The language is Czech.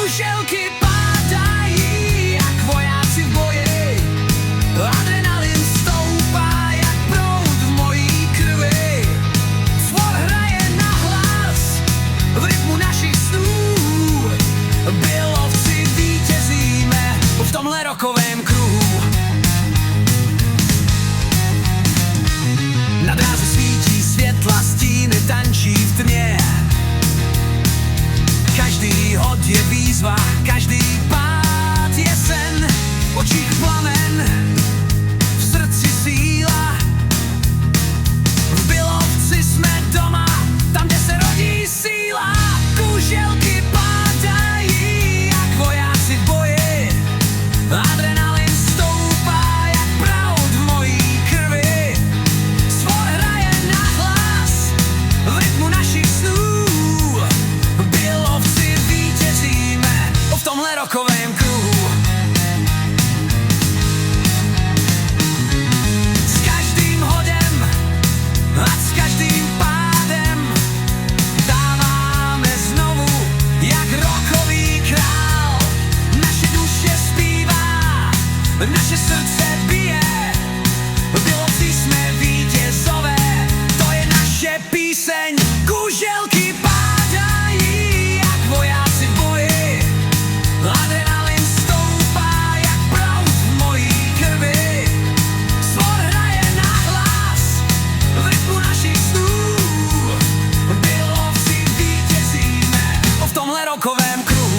kuželky pádají jak vojáci v boji. Adrenalin stoupá jak proud v mojí krvi. Svor hraje na hlas v rytmu našich snů. Bylovci vítězíme v tomhle rokovém kruhu. Na dráze svítí světla, stíny tančí v tmě. Každý hod je výzva, každý pád je sen. V očích plamen, v srdci síla. V Bylovci jsme doma, tam, kde se rodí síla. Kuželky pádají jak vojáci v boji. Adrenalin stoupá jak proud v mojí krvi. Svor hraje na hlas v rytmu našich snů. Bylovci vítězíme v tomhle rokovém kruhu. S každým hodem a s každým pádem dáváme znovu jak rokový král. Naše duše zpívá, naše srdce bije. Bylovci jsme vítězové, to je naše píseň. Kuželky pádají jak vojáci v boji. Adrenalin stoupá jak proud v mojí krvi. Svor hraje na hlas v rytmu našich snů. Bylovci vítězíme v tomhle rokovém kruhu.